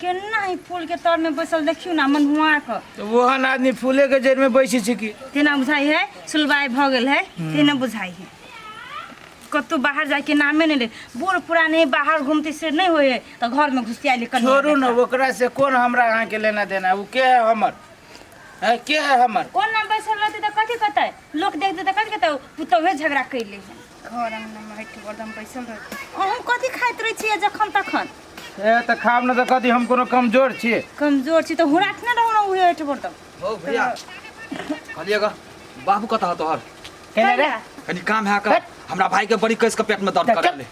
केना ही फूल के तर में बैसल देखियो ना मन हुआ क तो वहन आदमी फूले के जड़ में बैसी छी की तेना बुझाई है सुलबाई भ गेल है तेना बुझाई है कतो बाहर जाके नामे नहीं ले बूढ़ पुराने बाहर घूमते से नहीं होए तो घर में घुसिया ले कर छोड़ू ना ओकरा से कौन हमरा अहाँ के लेना देना वो के है हमर है के है हमर कौन ना बैसल रहते तो कथी कहते लोग देखते तो कथी कहते पुतौहे झगड़ा कैले है घर में माइट एकदम बैसल रहते हम कथी खाइत रही छिए जखन तखन ए त खाब न त कथी हम कोनो कमजोर छी कमजोर छी तो हुराट ना रहना उहे एठ बर्तन हो भैया कहलिएगा बाबू कता हो तोहर केने रे कनी काम है का हमरा भाई के बड़ी कस के पेट में दर्द करे ले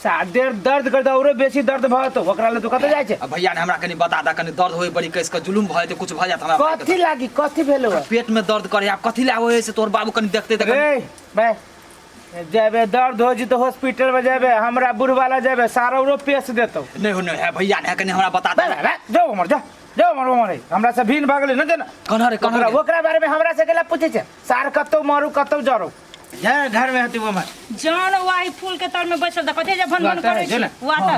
सादेर दर्द कर दा औरो बेसी दर्द भ तो ओकरा ले तो कत जाय छै अब भैया ने हमरा कनी बता दा कनी दर्द होय बड़ी कस के जुलुम भए ते कुछ भ जात हमरा कथी लागी कथी भेलो पेट में दर्द करे आप कथी ला होय से तोर बाबू कनी देखते त रे बे जेबे दर्द हो जी तो हॉस्पिटल में जेबे हमरा बुढ़वाला जेबे सारा औरो पेश देतो नहीं हो नहीं है भैया ने कनी हमरा बता दे जाओ मर जा जाओ मर हमरा से भीन भागले न देना कन्हरे ओकरा बारे में हमरा से केला पूछे छै सार कतो मारू कतो जरो जा घर में हती वो मत जान वाही फूल के तर में बैसल त कथि जे भन भन करे छै वाता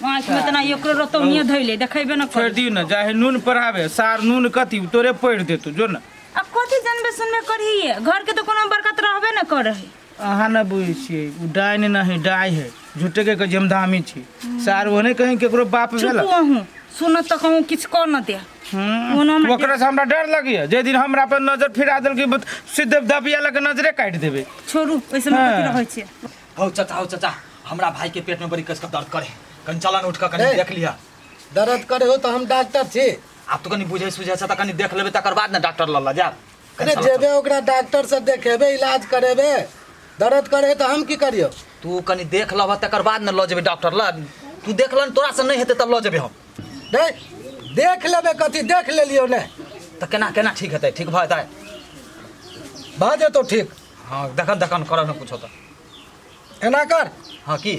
आंख में तना एकरो रतौनिया धइले देखैबे न छोड़ दियो न जाहे नून परावे सार नून कथी तोरे पड़ देतो जो न अब कथि जानबे सुनबे करिए घर के तो कोनो बरकत रहबे न करे अहाँ न बुझै छियै उ डाइन नहीं डाय है झूठे के जमधामी छी सार वो नहीं कहीं केकरो बाप भेला चुप हूं सुन त कहूं किछ कर न दे ओकरा से हमरा डर लगिए जे दिन हमरा पर नजर फिरा देल कि सीधे दबिया लगे नजरे काट देबे छोड़ू ओइसे में कथि रहै छै हो चाचा हमरा भाई के पेट में बड़ी कस के दर्द करे कनी चला न उठ के कनी देख लिया दर्द करे हो तो हम डॉक्टर छी आप तो कनी बुझे सुझे से त कनी देख लेबे तकर बाद न डॉक्टर लल्ला जा अरे जेबे ओकरा डॉक्टर से देखेबे इलाज करेबे दर्द करे तो हम की करियो तू कनी देख लबा तकर बाद न ल जेबे डॉक्टर ला तू देख ल तोरा से नहीं हेते तब ल जेबे हम नहीं देख लेबे कथी देख लेलियो ने त केना ठीक हेतै ठीक भ जेतै बाजे तो ठीक हां देखन कर न कुछ त एना कर हां की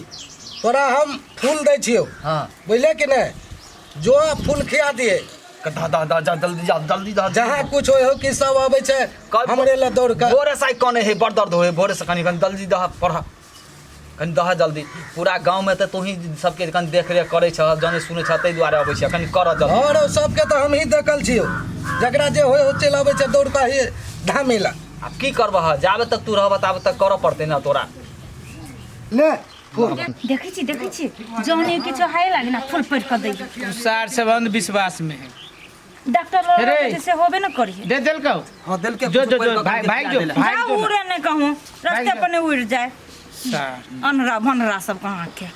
तोरा हम फूल दै छियो हां बुझले कि नहीं जो फूल खिया दिए दा जल्दी दा जहाँ कुछ हो कि सब आवे छै हमरे ला दौड़ के भोरे साई कने है बड़ दर्द होए भोरे से कनी जल्दी दहा पढ़ा कनी दहा जल्दी पूरा गांव में त तू ही सबके कनी देख रेख करे छ जाने सुने छ तै दुआरे आबै छ कनी कर जल्दी और सबके तो हम ही देखल छियो जकरा जे हो चल आवे छै दौड़ के ही धामिला अब की करबह जाबे तक तू रहब ताबे तक कर पड़ते ना तोरा ले फूल देखै छी जौने किछो हाय लागे ना फूल पड़ के दै सार से विश्वास में है डॉक्टर लोग से होबे न करिए दे देल को हां दिल के जो भाई जो उड़े न कहूं रास्ते पर न उड़ जाए सार अनरा भनरा सब कहां के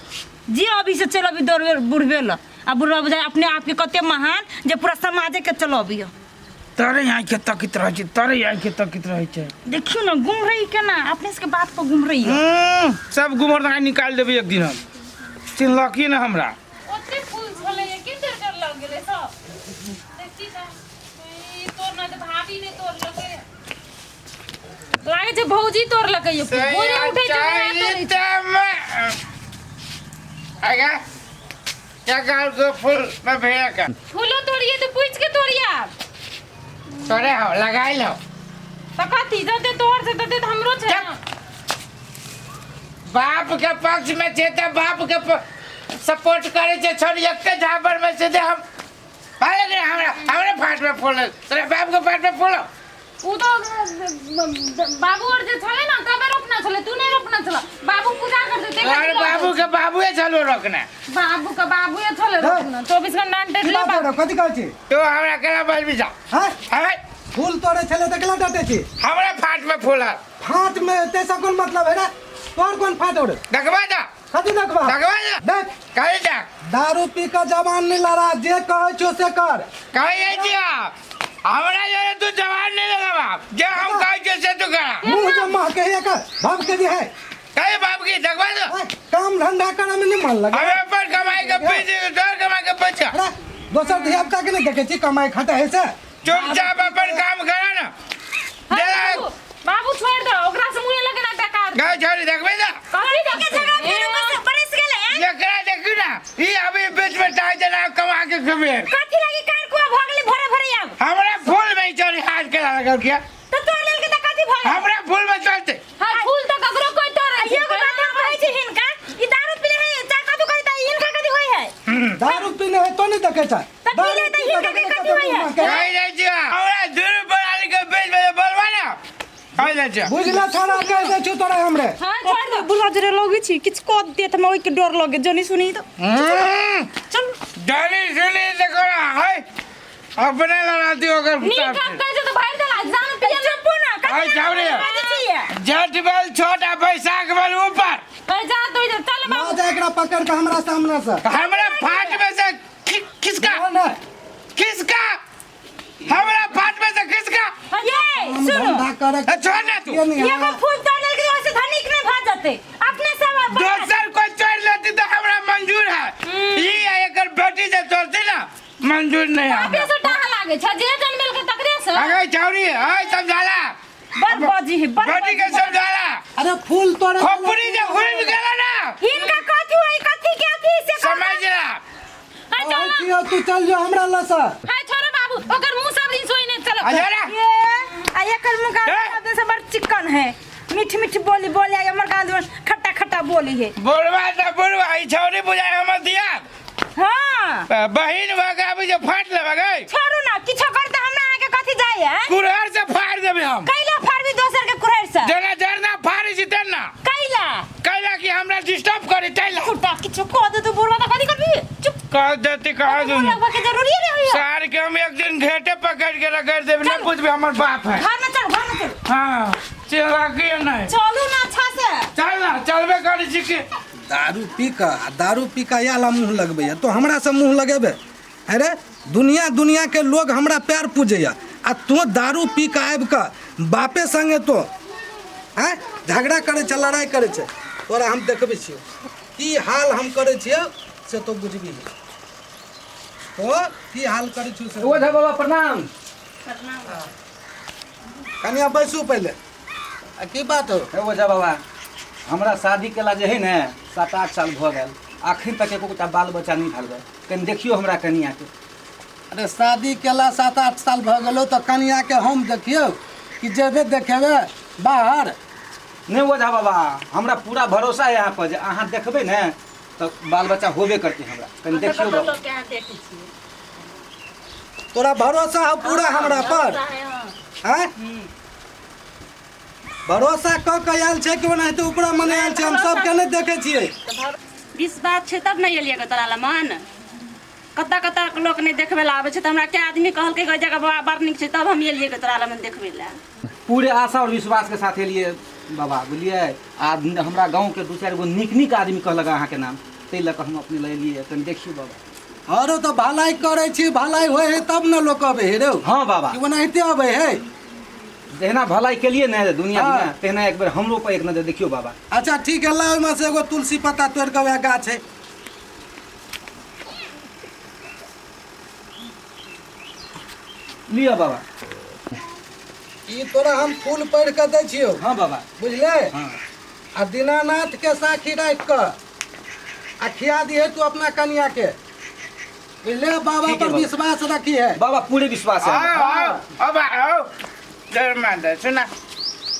जी अभी से चल अभी दौड़ बुढ़बे ल आ बुढ़वा बुझाए अपने आप के कते महान जे पूरा समाज के चलबियो तारे यहाँ के तकित रह छै तारे यहाँ के तकित रह छै देखियो न घूम रही केना अपने से के बात पर घूम रही सब गुमर ना निकाल देबे एक दिन हम चिन्हलकी न हमरा ओते फूल छले के देर लग गेले सब देखी ना ई तोर ना त भाभी ने तोर लगे लागे जे भौजी तोर लगे ये बोरे उठे जे आगा क्या गाल को फूल में भेया का फूलो तोड़िए तो पूछ के तोड़िया तोरे हो लगाई लो त कथी जते तोर से तते हमरो छै ना बाप के पक्ष में छे त बाप के सपोर्ट करे छे छोड़ एकते झाबर में से हम भाई रे हमरा फाट में फूल तेरे बाप के फाट में फूल उ तो बाबू और जे छले ना तबे रोपना छले तू नहीं रोपना छला बाबू पूजा करते ते और बाबू के बाबूए चलो रोकना बाबू का बाबू ये छले रोपना 24 घंटा डांटे ले बाबू कथी कहै छी तो हमरा केना बजबी जा हां हां फूल तोड़े छले त केला डाटे छी हमरा फाट में फूल है फाट में तैसा कोन मतलब है रे तोर कोन फाट ओड़े देखबा जा कथी देखबा जा देख कहे जा दारू पी का जवान नहीं लड़ा जे कहै छो से कर कहे जिया हमरा ये तू जवान नहीं लगा बाप जे हम कहे छे से तू करा मुंह जे मां के है कर बाप के जे है कहे बाप की देखबा जा काम धंधा करे में नहीं मन लगे हमें पर कमाई के पैसे दर कमाई के पैसा अरे दोसर धियापुता के नहीं देखे छी कमाई खाता है से चुपचाप अपन काम करा ना बाबू छोड़ दो ओकरा से मुंह लगे ना टकार गाय छोड़ी देखबे जा कथी देखे झगड़ा फिर बस बरस गेले ये करा देखू ना ई अभी बीच में टाइ जना कमा के खबे कथी लागी कार को भगली भरे आब हमरा फूल में चोरी हाथ के लगल क्या तो तोर लेल के त कथी भरे हमरा फूल में चलते हां फूल तो ककरो कोई तोड़ एगो बात हम कहै छी हिनका ई दारू पीले है चा कथु कहै त हिनका कथी होय है दारू पीने है तो नहीं देखे छै तब की ले त हिनका के कथी होय है कहि जाइ छियै हमरा दुनू प्राणी के बीच में बोलबा ना कहि जाइ छियै बुझला छोड़ा कह दे छु तोरा हमरे हां छोड़ दो बुला जरे लगे छी किछ क देत हम ओइ के डर लगे जनी सुनी तो चल डरी सुनी देखो ना है अपने लड़ाती होकर नी काम कर जे तो बाहर दला जान पिया चुप ना आई छावरे जेठ बेल छोटा बैसाख बेल ऊपर ए जा तो इधर चल ना बाबू जा एकरा पकड़ के हमरा सामने से हमरा फाट में से किसका ना किसका हमरा फाट में से किसका ये हम सुनो धंधा करे ए, छोड़ ना तू ये नहीं ये है। को फूल तोड़ने के वजह से धनिक नहीं भाग जाते अपने सब दोसर कोई चोर लेती तो हमरा मंजूर है ये एकर बेटी से चोरती ना मंजूर नहीं है आपे से टाहा लागे छ जे जन मिल के तकरे से अगे छौरी है समझाला बड़ बाजी है बड़ बेटी के समझाला अरे फूल तोड़े खोपड़ी जे घुल गेला ना इनका कथी होई कथी के अथी से समझला हां चल कियो तू चल जो हमरा लसा हां छोड़ बाबू ओकर मुंह सब दिन सोई ने चल अजरा ये आ एकर मुका ए? से बड़ चिकन है मीठ मीठ बोली बोले हमर गांव में खट्टा खट्टा बोली है बोलवा तो बोलवा ई छौरी बुझाय हमर दिया हां बहिन भगाबी जे फाट लेबा गई छोड़ू ना किछो करते हमरा आगे कथी जाय है कुरहर से फाड़ देबे हम कैला फाड़बी दोसर के कुरहर से जना जरना फाड़ी छी तेना कैला कैला कि हमरा डिस्टर्ब करे तैला कुटा किछो कह दे तू बुरवा त कथी करबी चुप कह देती कह दूं लगवा के जरूरी नहीं है सार के हम एक दिन घेटे पकड़ के रगड़ देबे नहीं पूछबे हमर बाप है घर में चल हां चला के नहीं चलू ना अच्छा से चल ना चलबे करी छी के दारू पी का याला मुंह लगबे तो हमरा से मुंह लगेबे अरे दुनिया के लोग हमरा पैर पूजैया आ तू दारू पी के आबि के बापे संगे तो हैं झगड़ा करे छै लड़ाई करे छै तोरा हम देखबे छियो की हाल हम करे छियो से तो बुझबी तो की हाल करे छियो से ओझा बाबा प्रणाम। कनिया बैसू पहले आ की बात हो हे ओझा बाबा हमरा शादी केला जे है ने 7-8 साल भ गेल अखन तक एकोटा बाल बच्चा नहीं भेल बा कनि देखियो हमरा कनिया के अरे शादी केला 7-8 साल भ गेलो तो कनिया के हम देखियो कि जेबे देखेबे बाहर नहीं ओझा बाबा हमरा पूरा भरोसा है यहाँ पर जे अहाँ देखबे ने तो बाल बच्चा होबे करते हमरा कनि देखियो बाबा तोरा भरोसा है पूरा हमरा पर हैं भरोसा क के आयल छै कि ओनाहिते ऊपरा मने आयल छै हम सब के नहीं देखे छियै विश्वास छै तब नहीं एलियै तोरा लग मन कत्ता के लोग नहीं देखबे ला आबै छै त हमरा के आदमी कहलकै कि जगह बड़ा बड़ नीक छै तब हम एलियै तोरा लग मन देखबे ला पूरे आशा और विश्वास के साथ एलिए बाबा बुझलिए आ हमरा गांव के 2-4 गो नीक आदमी कहलक अहाँ के नाम तै लक हम अपने ले एलिए कनि देखियो बाबा औरो तो भलाई करे छी भलाई होय है तब न लोग अबे हे रे हाँ बाबा कि ओनाहिते अबे है जहना भलाई के लिए ना दुनिया हाँ। में तेना एक बार हमरो पर एक नजर देखियो बाबा अच्छा ठीक है ला ओइमे से एगो तुलसी पत्ता तोड़ के वह गाछ है लियो बाबा ई तोरा हम फूल पढ़ के दै छियो हाँ बाबा बुझले हाँ आ दीनानाथ के साखी राख के आ खिया दिए तू अपना कन्या के बुझले बाबा ठीक है पर बाबा। विश्वास रखी है बाबा पूरे विश्वास है अब आओ डर मान दे सुना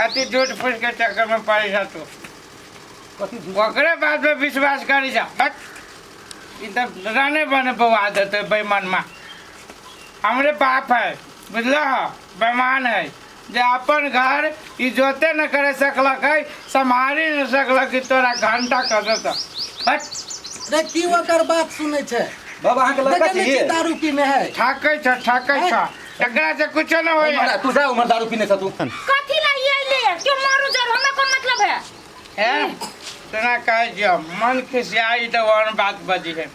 अति झूठ फूस के चक्कर में पड़ी जा तू कथी ओकरे बात पे विश्वास करी जा हट ई तो रहने बने बवा देते बेईमान माँ हमरे बाप है बुझलो बेईमान है जे अपन घर ई जोते न करे सकलक है संभाली न सकलक कि तोरा घंटा कर देता हट रे की ओकर बात सुनै छै बाबा अहाँ के लड़का देखै चाहिए छी दारू पीने है ठाकै छ एकरा से कुछ न होई उमर, तू जा उमर दारू पीने से तू कथी ला ये ले क्यों मारू जर हमें कोन मतलब है है तना कह जियो मन खिसियाई तो वन बात बजी है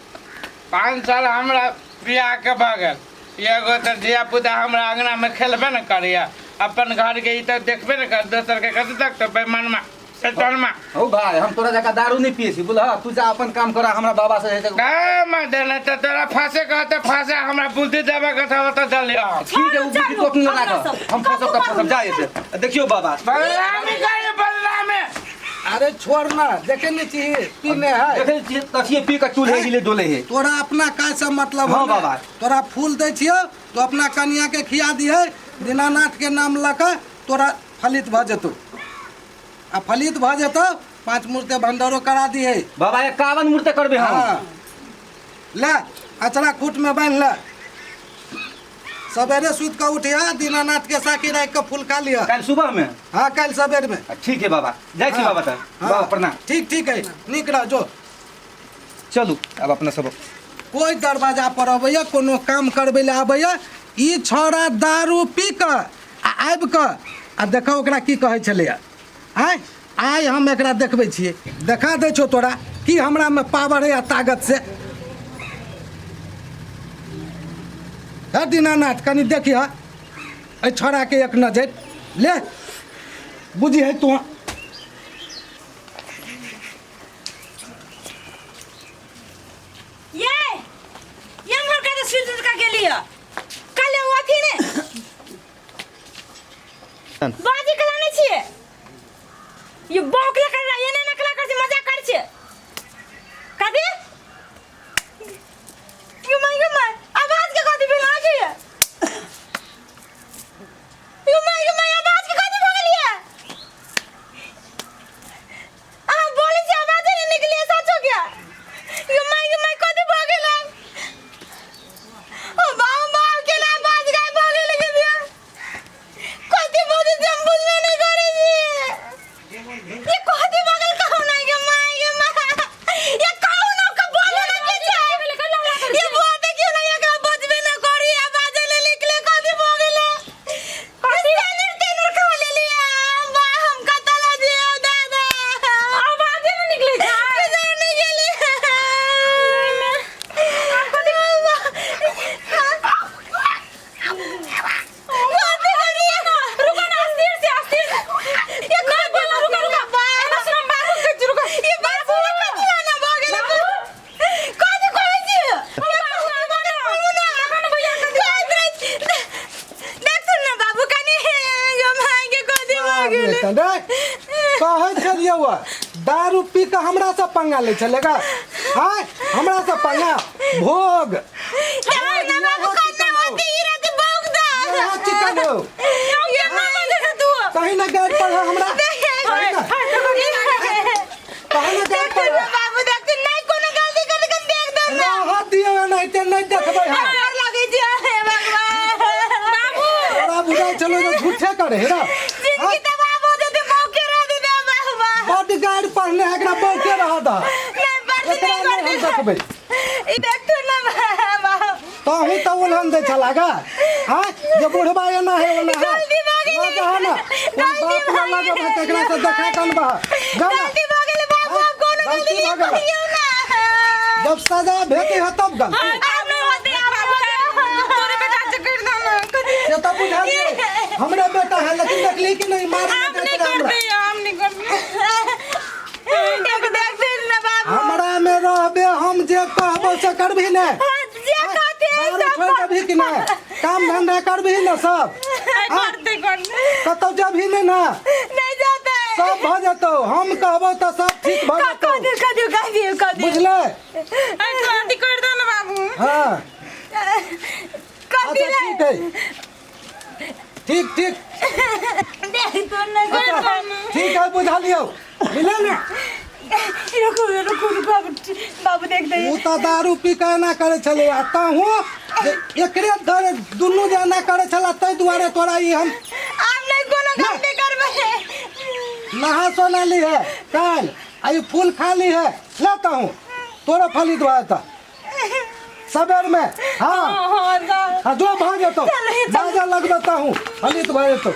5 साल हमरा बियाह के भगल एगो तो धिया पुता हमरा अंगना में खेलबे न करिया अपन घर के ई तो देखबे न कर दोसर के कत तक तो बेईमान मा शैतान मा हो भाई हम तोरा जका दारू नहीं पिए छी बुझल तू जा अपन काम करा हमरा बाबा से गा मा देना तो तोरा फांसे कहते फांसे हमरा बुद्धि देबे के था तो जल्दी आ ठीक है वो बुद्धि तो अपनी रख हम फसब तक फसब जाए से देखियो बाबा बलरामी करे बलरामी अरे छोड़ ना देखे नहीं चाहिए पीने है देखे छी तथिए पी के चूल्हे गिले डोले है तोरा अपना काय से मतलब हाँ हो ना? बाबा। तोरा फूल दै छियो तो अपना कन्या के खिया दिहे दीनानाथ के नाम लऽ के तोरा फलित भ जेतौ आ फलित भ जेतौ 5 मूर्ति भंडारो करा दिहे बाबा 51 मूर्ति करबे हम हाँ ले अचरा कूट में बांध ले सवेरे सुत के उठिया दीनानाथ के साकी राख के फूल खा लिया कल सुबह में। हाँ कल सवेर में ठीक है बाबा, जाइ छी बाबा त। बाबा प्रणाम। ठीक ठीक है निक रह जो चलू अब अपना सब कोई दरवाजा पर अबैया कोनो काम करबै ले आबैया ई छौड़ा दारू पी कऽ आबि कऽ आ देखो ओकरा की कहै छलैया आइ हम एकरा देखबै छियै देखा दै छौ तोरा की हमरा में पावर है आ ताकत से है दीनानाथ कनी देखिए एहि छौड़ा के एक नजर ले बुझी है तू ये हमर का तो सिर का के लिए कल हुआ थी ने बाजी कलाने छिए ये बौकला कर रहा ये ने नकला कर से मजाक कर छे कदी ये माय आवाज के कदी बिना छै ये माय आवाज के कदी भगल ये आ बोले से आवाज नहीं निकली सच हो गया ये माय कदी भगल है ओ बाबा के ना बाज गए भगल के दिया कदी बोझ जम बुझ में नहीं करे ये कदी भगल कहू नहीं के माय ये कहू ना का बोले ना के छै ये बोते क्यों नहीं एकरा बजबे ना करी आवाज ले निकले कदी भगल कदी तेनूर खा ले लिया बा हम कतला दियो दादा आवाज नहीं निकले छै नहीं गेली कहै छलियै हुआ दारू पी के हमरा से पंगा ले चलेगा हाँ हमरा से पंगा भोग चिकन हो कहीं ना गाड़ पर हमरा कहीं ना गाड़ पर बाबू देख नहीं कोनो गलती कर के देख दो ना हाथ दियो नहीं ते नहीं देखबै हम डर लगे जे भगवान बाबू तोरा बुझाई चलो जो झूठे करे है ना जिंदगी तो बाबू दे मौके रह दे बाबा बॉडीगार्ड पहने एकरा मौके रह दा नहीं बस नहीं कर हम देखबै ई देख तो ना बाबा तो हूं तो उलहन दे चलागा हां जो बुढ़वा है ना है ना है गलती भागे ना जा ना बात वाला जो भाग एकरा से देखा कन बा जा ना गलती भागे बाबू कोनो गलती नहीं करियो ना जब सजा भेटे है तब गलती आपने होते बाबू तोरे बेटा चक्कर दो ना ये तो बुझा दिए हमरे बेटा है लेकिन देखली कि नहीं मार हमने कर दिया हमने कर दिया एक देख दे ना बाबू हमरा में रहबे हम जे कहबो से करबी ने जे कहते दारू छोड़ देबी कि नहीं काम धंधा करबी ना सब करते कतौ जबही ने ना नहीं जाता है सब भ जतो हम कहबो तो सब ठीक भ जतो कदियो बुझले शादी कर दो ना बाबू हां कदी अच्छा ठीक है ठीक ठीक देख तो ना अच्छा ठीक है बुझा लियो मिले ना रुको बाबू देख दे उ तो दारू पी के ना करे छले आता हूं एकरे धरे दुनु जना करे छला तै दुआरे तोरा ई हम आप नहीं कोनो गलती करबे नहा सोना ली है काल आई फूल खा ली है लेता हूं तोरा फली दुआ था सवेर में हाँ हां हाँ जो भाग तो बाजा लगता हूँ फलित भाई तो